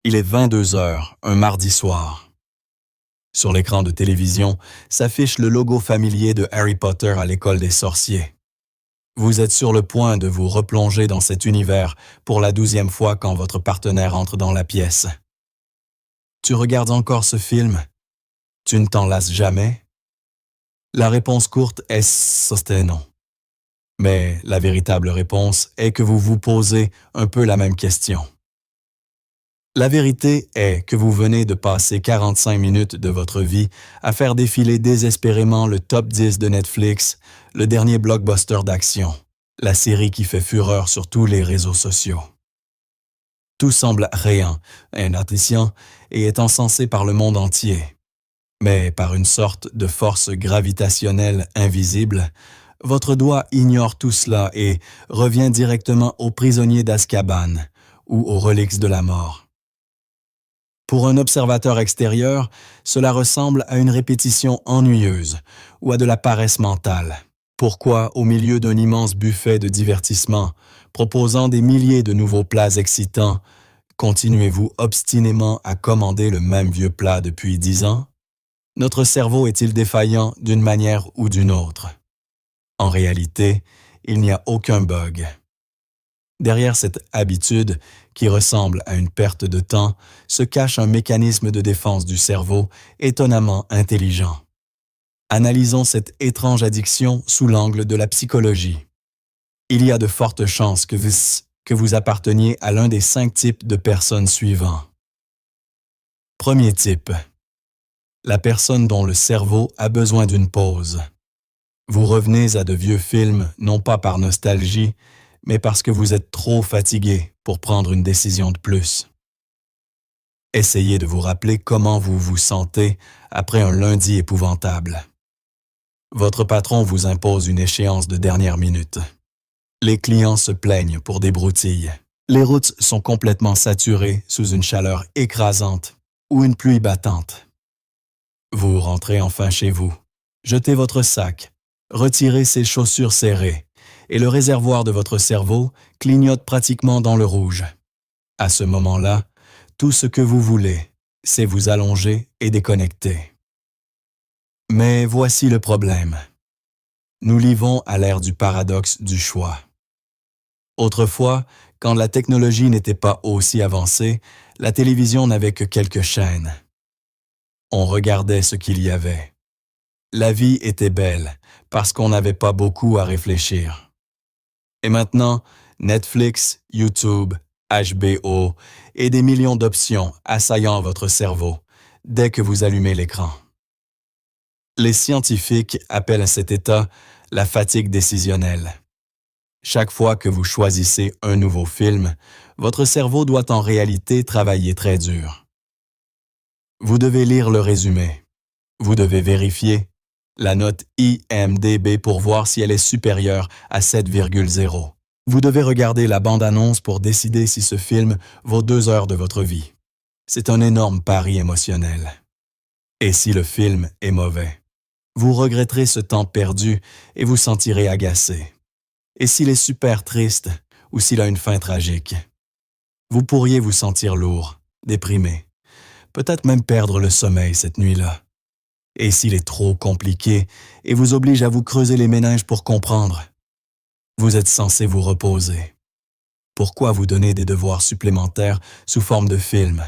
Il est 22 heures, un mardi soir. Sur l'écran de télévision s'affiche le logo familier de Harry Potter à l'école des sorciers. Vous êtes sur le point de vous replonger dans cet univers pour la 12e fois quand votre partenaire entre dans la pièce. Tu regardes encore ce film? Tu ne t'en lasses jamais? La réponse courte est « non ». Mais la véritable réponse est que vous vous posez un peu la même question. La vérité est que vous venez de passer 45 minutes de votre vie à faire défiler désespérément le top 10 de Netflix, le dernier blockbuster d'action, la série qui fait fureur sur tous les réseaux sociaux. Tout semble riant, inattrayant et est encensé par le monde entier. Mais par une sorte de force gravitationnelle invisible, votre doigt ignore tout cela et revient directement aux prisonniers d'Azkaban ou aux reliques de la mort. Pour un observateur extérieur, cela ressemble à une répétition ennuyeuse ou à de la paresse mentale. Pourquoi, au milieu d'un immense buffet de divertissement, proposant des milliers de nouveaux plats excitants, continuez-vous obstinément à commander le même vieux plat depuis 10 ans? Notre cerveau est-il défaillant d'une manière ou d'une autre? En réalité, il n'y a aucun bug. Derrière cette habitude, qui ressemble à une perte de temps, se cache un mécanisme de défense du cerveau étonnamment intelligent. Analysons cette étrange addiction sous l'angle de la psychologie. Il y a de fortes chances que vous apparteniez à l'un des 5 types de personnes suivants. Premier type. La personne dont le cerveau a besoin d'une pause. Vous revenez à de vieux films, non pas par nostalgie, mais parce que vous êtes trop fatigué pour prendre une décision de plus. Essayez de vous rappeler comment vous vous sentez après un lundi épouvantable. Votre patron vous impose une échéance de dernière minute. Les clients se plaignent pour des broutilles. Les routes sont complètement saturées sous une chaleur écrasante ou une pluie battante. Vous rentrez enfin chez vous, jetez votre sac, retirez ses chaussures serrées, et le réservoir de votre cerveau clignote pratiquement dans le rouge. À ce moment-là, tout ce que vous voulez, c'est vous allonger et déconnecter. Mais voici le problème. Nous vivons à l'ère du paradoxe du choix. Autrefois, quand la technologie n'était pas aussi avancée, la télévision n'avait que quelques chaînes. On regardait ce qu'il y avait. La vie était belle parce qu'on n'avait pas beaucoup à réfléchir. Et maintenant, Netflix, YouTube, HBO et des millions d'options assaillant votre cerveau dès que vous allumez l'écran. Les scientifiques appellent cet état la fatigue décisionnelle. Chaque fois que vous choisissez un nouveau film, votre cerveau doit en réalité travailler très dur. Vous devez lire le résumé. Vous devez vérifier la note IMDb pour voir si elle est supérieure à 7,0. Vous devez regarder la bande-annonce pour décider si ce film vaut 2 heures de votre vie. C'est un énorme pari émotionnel. Et si le film est mauvais? Vous regretterez ce temps perdu et vous sentirez agacé. Et s'il est super triste ou s'il a une fin tragique? Vous pourriez vous sentir lourd, déprimé, peut-être même perdre le sommeil cette nuit-là. Et s'il est trop compliqué et vous oblige à vous creuser les méninges pour comprendre? Vous êtes censé vous reposer. Pourquoi vous donner des devoirs supplémentaires sous forme de film?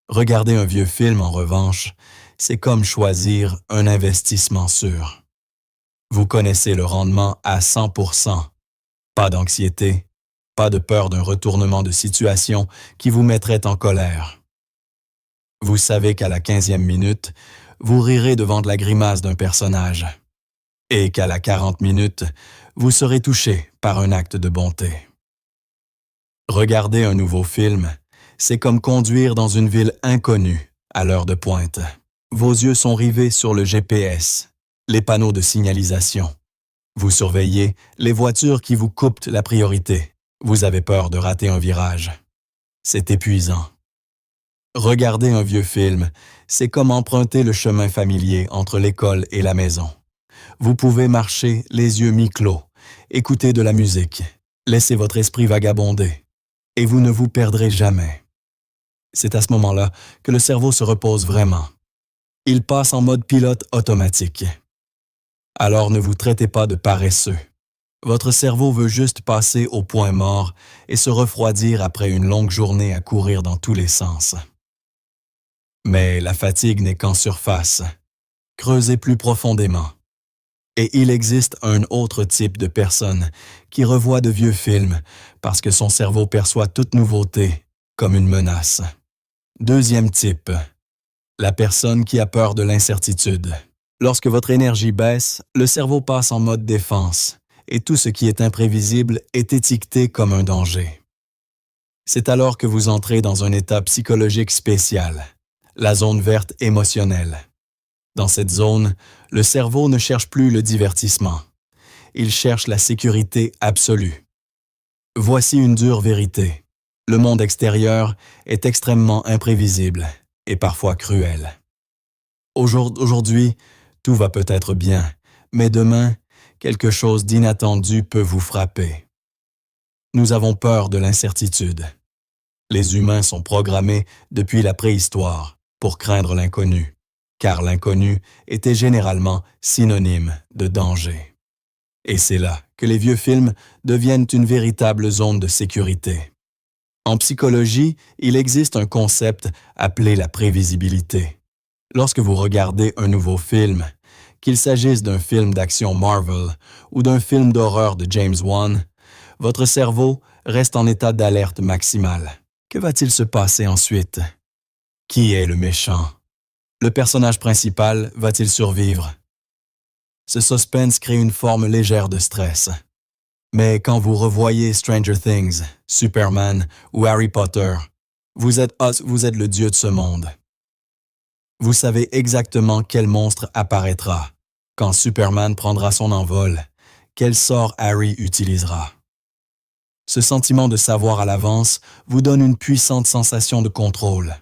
Regarder un vieux film, en revanche, c'est comme choisir un investissement sûr. Vous connaissez le rendement à 100%. Pas d'anxiété, pas de peur d'un retournement de situation qui vous mettrait en colère. Vous savez qu'à la 15e minute, vous rirez devant la grimace d'un personnage. Et qu'à la 40 minutes, vous serez touché par un acte de bonté. Regarder un nouveau film, c'est comme conduire dans une ville inconnue à l'heure de pointe. Vos yeux sont rivés sur le GPS, les panneaux de signalisation. Vous surveillez les voitures qui vous coupent la priorité. Vous avez peur de rater un virage. C'est épuisant. Regarder un vieux film, c'est comme emprunter le chemin familier entre l'école et la maison. Vous pouvez marcher les yeux mi-clos, écouter de la musique, laisser votre esprit vagabonder, et vous ne vous perdrez jamais. C'est à ce moment-là que le cerveau se repose vraiment. Il passe en mode pilote automatique. Alors ne vous traitez pas de paresseux. Votre cerveau veut juste passer au point mort et se refroidir après une longue journée à courir dans tous les sens. Mais la fatigue n'est qu'en surface. Creusez plus profondément. Et il existe un autre type de personne qui revoit de vieux films parce que son cerveau perçoit toute nouveauté comme une menace. Deuxième type, la personne qui a peur de l'incertitude. Lorsque votre énergie baisse, le cerveau passe en mode défense et tout ce qui est imprévisible est étiqueté comme un danger. C'est alors que vous entrez dans un état psychologique spécial, la zone verte émotionnelle. Dans cette zone, le cerveau ne cherche plus le divertissement. Il cherche la sécurité absolue. Voici une dure vérité. Le monde extérieur est extrêmement imprévisible et parfois cruel. Aujourd'hui, tout va peut-être bien, mais demain, quelque chose d'inattendu peut vous frapper. Nous avons peur de l'incertitude. Les humains sont programmés depuis la préhistoire pour craindre l'inconnu, car l'inconnu était généralement synonyme de danger. Et c'est là que les vieux films deviennent une véritable zone de sécurité. En psychologie, il existe un concept appelé la prévisibilité. Lorsque vous regardez un nouveau film, qu'il s'agisse d'un film d'action Marvel ou d'un film d'horreur de James Wan, votre cerveau reste en état d'alerte maximale. Que va-t-il se passer ensuite? Qui est le méchant? Le personnage principal va-t-il survivre? Ce suspense crée une forme légère de stress. Mais quand vous revoyez Stranger Things, Superman ou Harry Potter, vous êtes le dieu de ce monde. Vous savez exactement quel monstre apparaîtra, quand Superman prendra son envol, quel sort Harry utilisera. Ce sentiment de savoir à l'avance vous donne une puissante sensation de contrôle.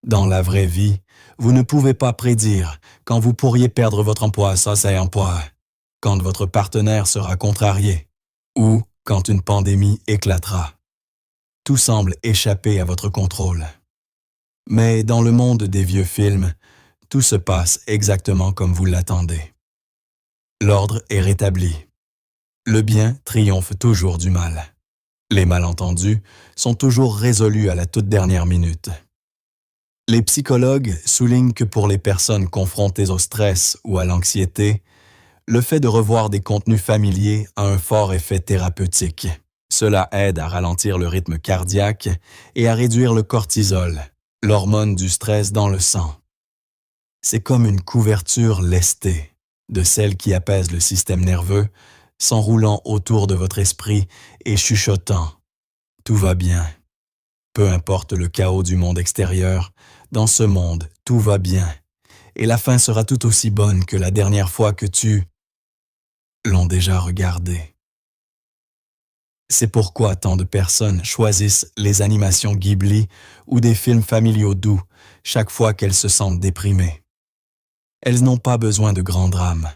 Dans la vraie vie, vous ne pouvez pas prédire quand vous pourriez perdre votre emploi, quand votre partenaire sera contrarié, ou quand une pandémie éclatera. Tout semble échapper à votre contrôle. Mais dans le monde des vieux films, tout se passe exactement comme vous l'attendez. L'ordre est rétabli. Le bien triomphe toujours du mal. Les malentendus sont toujours résolus à la toute dernière minute. Les psychologues soulignent que pour les personnes confrontées au stress ou à l'anxiété, le fait de revoir des contenus familiers a un fort effet thérapeutique. Cela aide à ralentir le rythme cardiaque et à réduire le cortisol, l'hormone du stress dans le sang. C'est comme une couverture lestée, de celle qui apaise le système nerveux, s'enroulant autour de votre esprit et chuchotant « Tout va bien ». Peu importe le chaos du monde extérieur, dans ce monde, tout va bien, et la fin sera tout aussi bonne que la dernière fois que tu l'ont déjà regardé. C'est pourquoi tant de personnes choisissent les animations Ghibli ou des films familiaux doux chaque fois qu'elles se sentent déprimées. Elles n'ont pas besoin de grands drames.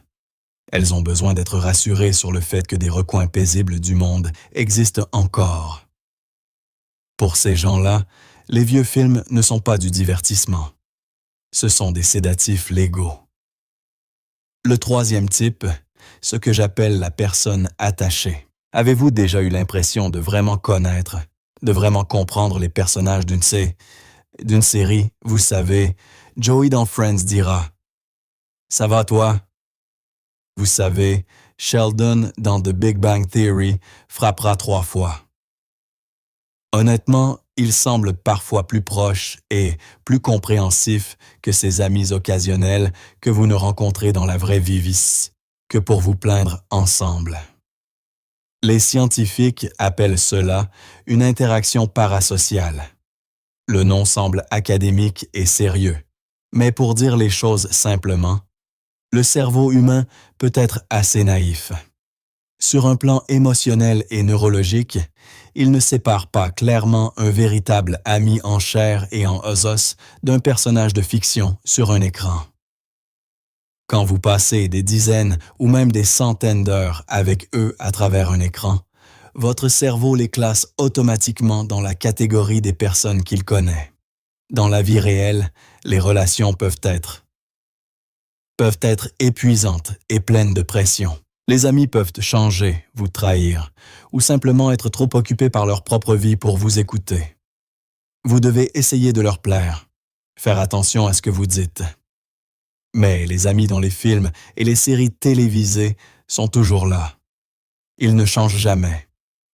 Elles ont besoin d'être rassurées sur le fait que des recoins paisibles du monde existent encore. Pour ces gens-là, les vieux films ne sont pas du divertissement. Ce sont des sédatifs légaux. Le troisième type, ce que j'appelle la personne attachée. Avez-vous déjà eu l'impression de vraiment connaître, de vraiment comprendre les personnages d'une série? Vous savez, Joey dans Friends dira « Ça va toi? » Vous savez, Sheldon dans The Big Bang Theory frappera 3 fois. Honnêtement, il semble parfois plus proche et plus compréhensif que ses amis occasionnels que vous ne rencontrez dans la vraie vie que pour vous plaindre ensemble. Les scientifiques appellent cela une interaction parasociale. Le nom semble académique et sérieux, mais pour dire les choses simplement, le cerveau humain peut être assez naïf. Sur un plan émotionnel et neurologique, il ne sépare pas clairement un véritable ami en chair et en os d'un personnage de fiction sur un écran. Quand vous passez des dizaines ou même des centaines d'heures avec eux à travers un écran, votre cerveau les classe automatiquement dans la catégorie des personnes qu'il connaît. Dans la vie réelle, les relations peuvent être épuisantes et pleines de pression. Les amis peuvent changer, vous trahir, ou simplement être trop occupés par leur propre vie pour vous écouter. Vous devez essayer de leur plaire, faire attention à ce que vous dites. Mais les amis dans les films et les séries télévisées sont toujours là. Ils ne changent jamais,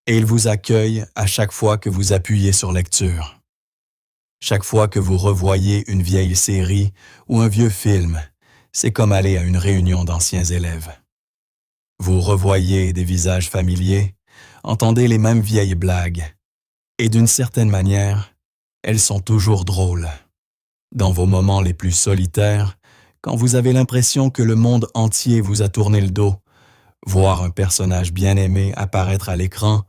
et ils vous accueillent à chaque fois que vous appuyez sur lecture. Chaque fois que vous revoyez une vieille série ou un vieux film, c'est comme aller à une réunion d'anciens élèves. Vous revoyez des visages familiers, entendez les mêmes vieilles blagues, et d'une certaine manière, elles sont toujours drôles. Dans vos moments les plus solitaires, quand vous avez l'impression que le monde entier vous a tourné le dos, voir un personnage bien-aimé apparaître à l'écran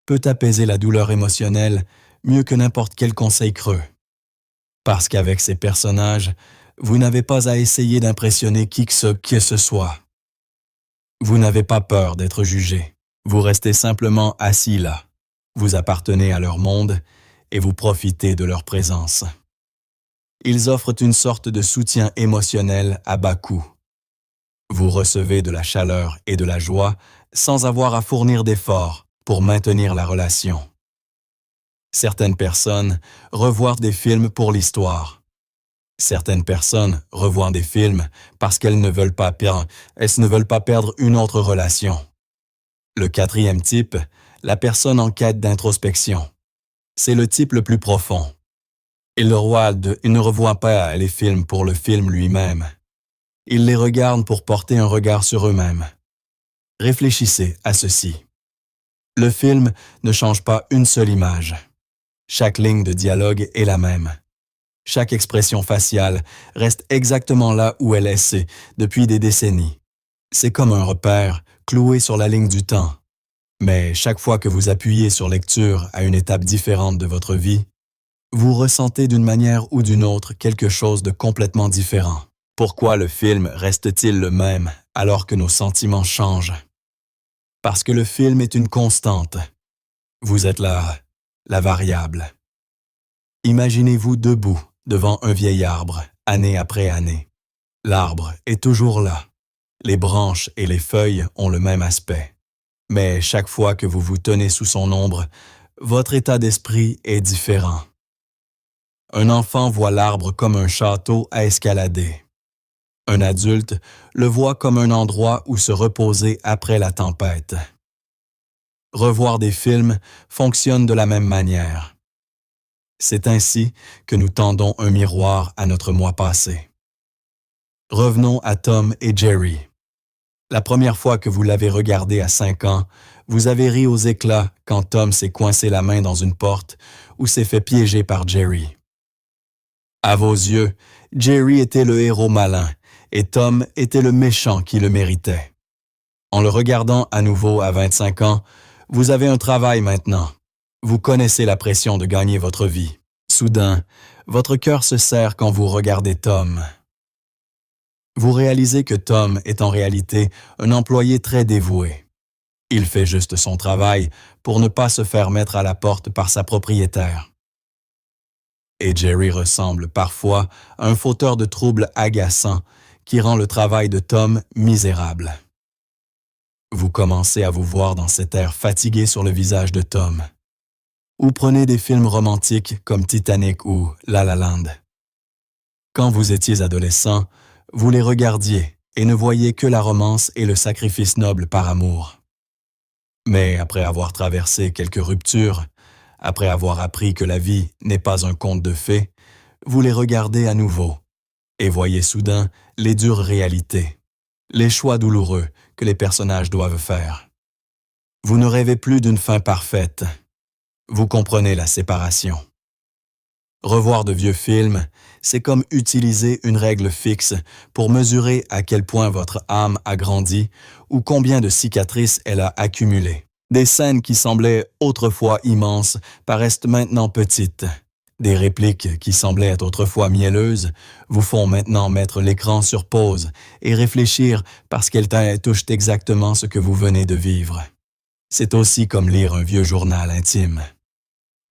peut apaiser la douleur émotionnelle mieux que n'importe quel conseil creux. Parce qu'avec ces personnages, vous n'avez pas à essayer d'impressionner qui que ce soit. Vous n'avez pas peur d'être jugé. Vous restez simplement assis là. Vous appartenez à leur monde et vous profitez de leur présence. Ils offrent une sorte de soutien émotionnel à bas coût. Vous recevez de la chaleur et de la joie sans avoir à fournir d'efforts pour maintenir la relation. Certaines personnes revoient des films pour l'histoire. Certaines personnes revoient des films parce qu'elles ne veulent pas perdre une autre relation. Le quatrième type, la personne en quête d'introspection. C'est le type le plus profond. Il ne revoit pas les films pour le film lui-même. Ils les regardent pour porter un regard sur eux-mêmes. Réfléchissez à ceci. Le film ne change pas une seule image. Chaque ligne de dialogue est la même. Chaque expression faciale reste exactement là où elle est depuis des décennies. C'est comme un repère cloué sur la ligne du temps. Mais chaque fois que vous appuyez sur lecture à une étape différente de votre vie, vous ressentez d'une manière ou d'une autre quelque chose de complètement différent. Pourquoi le film reste-t-il le même alors que nos sentiments changent? Parce que le film est une constante. Vous êtes la variable. Imaginez-vous debout devant un vieil arbre, année après année. L'arbre est toujours là. Les branches et les feuilles ont le même aspect. Mais chaque fois que vous vous tenez sous son ombre, votre état d'esprit est différent. Un enfant voit l'arbre comme un château à escalader. Un adulte le voit comme un endroit où se reposer après la tempête. Revoir des films fonctionne de la même manière. C'est ainsi que nous tendons un miroir à notre moi passé. Revenons à Tom et Jerry. La première fois que vous l'avez regardé à 5 ans, vous avez ri aux éclats quand Tom s'est coincé la main dans une porte ou s'est fait piéger par Jerry. À vos yeux, Jerry était le héros malin et Tom était le méchant qui le méritait. En le regardant à nouveau à 25 ans, vous avez un travail maintenant. Vous connaissez la pression de gagner votre vie. Soudain, votre cœur se serre quand vous regardez Tom. Vous réalisez que Tom est en réalité un employé très dévoué. Il fait juste son travail pour ne pas se faire mettre à la porte par sa propriétaire. Et Jerry ressemble parfois à un fauteur de troubles agaçant qui rend le travail de Tom misérable. Vous commencez à vous voir dans cet air fatigué sur le visage de Tom. Ou prenez des films romantiques comme Titanic ou La La Land. Quand vous étiez adolescent, vous les regardiez et ne voyiez que la romance et le sacrifice noble par amour. Mais après avoir traversé quelques ruptures, après avoir appris que la vie n'est pas un conte de fées, vous les regardez à nouveau et voyez soudain les dures réalités, les choix douloureux que les personnages doivent faire. Vous ne rêvez plus d'une fin parfaite. Vous comprenez la séparation. Revoir de vieux films, c'est comme utiliser une règle fixe pour mesurer à quel point votre âme a grandi ou combien de cicatrices elle a accumulées. Des scènes qui semblaient autrefois immenses paraissent maintenant petites. Des répliques qui semblaient être autrefois mielleuses vous font maintenant mettre l'écran sur pause et réfléchir parce qu'elles touchent exactement ce que vous venez de vivre. C'est aussi comme lire un vieux journal intime.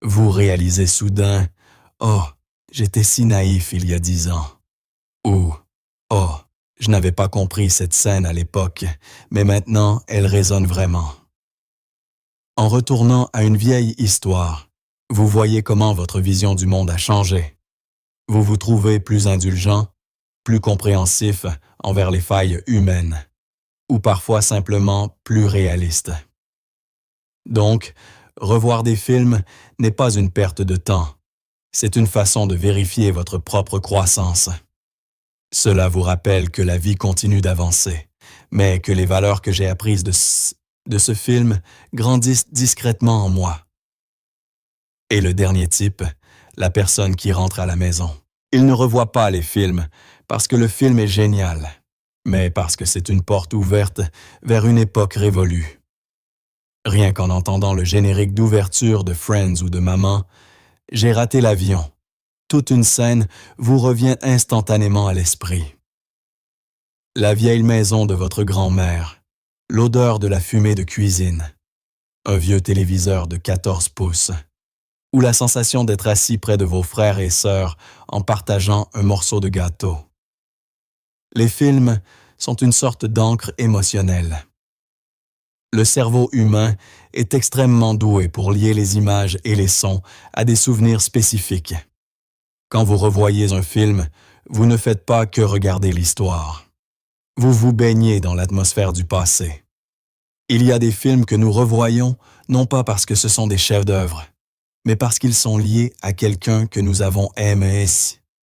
Vous réalisez soudain « Oh, j'étais si naïf il y a 10 ans » ou « Oh, je n'avais pas compris cette scène à l'époque, mais maintenant elle résonne vraiment ». En retournant à une vieille histoire, vous voyez comment votre vision du monde a changé. Vous vous trouvez plus indulgent, plus compréhensif envers les failles humaines, ou parfois simplement plus réaliste. Donc, revoir des films n'est pas une perte de temps, c'est une façon de vérifier votre propre croissance. Cela vous rappelle que la vie continue d'avancer, mais que les valeurs que j'ai apprises de ce film grandissent discrètement en moi. Et le dernier type, la personne qui rentre à la maison. Il ne revoit pas les films parce que le film est génial, mais parce que c'est une porte ouverte vers une époque révolue. Rien qu'en entendant le générique d'ouverture de Friends ou de Maman, j'ai raté l'avion. Toute une scène vous revient instantanément à l'esprit. La vieille maison de votre grand-mère, l'odeur de la fumée de cuisine, un vieux téléviseur de 14 pouces, ou la sensation d'être assis près de vos frères et sœurs en partageant un morceau de gâteau. Les films sont une sorte d'encre émotionnelle. Le cerveau humain est extrêmement doué pour lier les images et les sons à des souvenirs spécifiques. Quand vous revoyez un film, vous ne faites pas que regarder l'histoire. Vous vous baignez dans l'atmosphère du passé. Il y a des films que nous revoyons, non pas parce que ce sont des chefs-d'œuvre, mais parce qu'ils sont liés à quelqu'un que nous avons aimé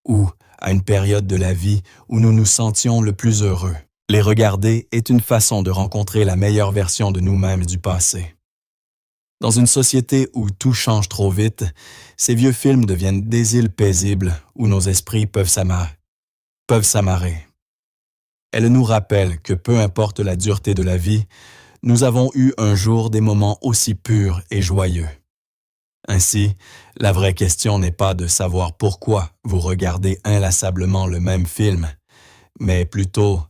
ou à une période de la vie où nous nous sentions le plus heureux. Les regarder est une façon de rencontrer la meilleure version de nous-mêmes du passé. Dans une société où tout change trop vite, ces vieux films deviennent des îles paisibles où nos esprits peuvent s'amarrer. Elles nous rappellent que peu importe la dureté de la vie, nous avons eu un jour des moments aussi purs et joyeux. Ainsi, la vraie question n'est pas de savoir pourquoi vous regardez inlassablement le même film, mais plutôt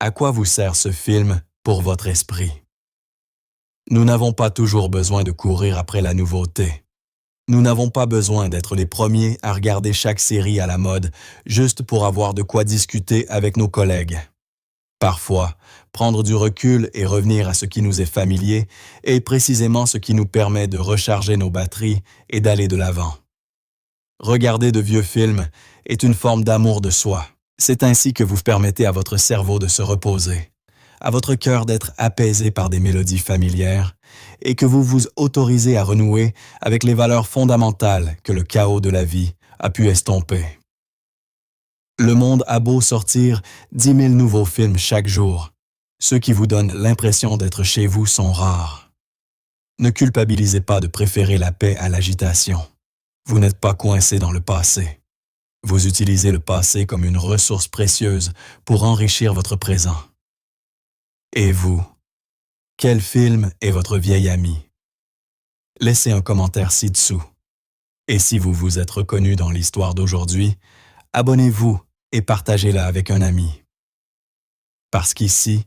à quoi vous sert ce film pour votre esprit. Nous n'avons pas toujours besoin de courir après la nouveauté. Nous n'avons pas besoin d'être les premiers à regarder chaque série à la mode juste pour avoir de quoi discuter avec nos collègues. Parfois, prendre du recul et revenir à ce qui nous est familier est précisément ce qui nous permet de recharger nos batteries et d'aller de l'avant. Regarder de vieux films est une forme d'amour de soi. C'est ainsi que vous permettez à votre cerveau de se reposer, à votre cœur d'être apaisé par des mélodies familières et que vous vous autorisez à renouer avec les valeurs fondamentales que le chaos de la vie a pu estomper. Le monde a beau sortir 10 000 nouveaux films chaque jour. Ceux qui vous donnent l'impression d'être chez vous sont rares. Ne culpabilisez pas de préférer la paix à l'agitation. Vous n'êtes pas coincé dans le passé. Vous utilisez le passé comme une ressource précieuse pour enrichir votre présent. Et vous, quel film est votre vieil ami? Laissez un commentaire ci-dessous. Et si vous vous êtes reconnu dans l'histoire d'aujourd'hui, abonnez-vous et partagez-la avec un ami. Parce qu'ici,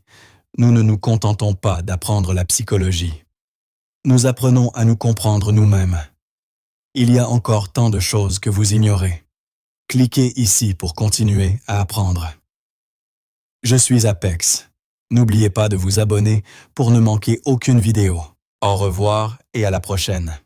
nous ne nous contentons pas d'apprendre la psychologie. Nous apprenons à nous comprendre nous-mêmes. Il y a encore tant de choses que vous ignorez. Cliquez ici pour continuer à apprendre. Je suis Apex. N'oubliez pas de vous abonner pour ne manquer aucune vidéo. Au revoir et à la prochaine.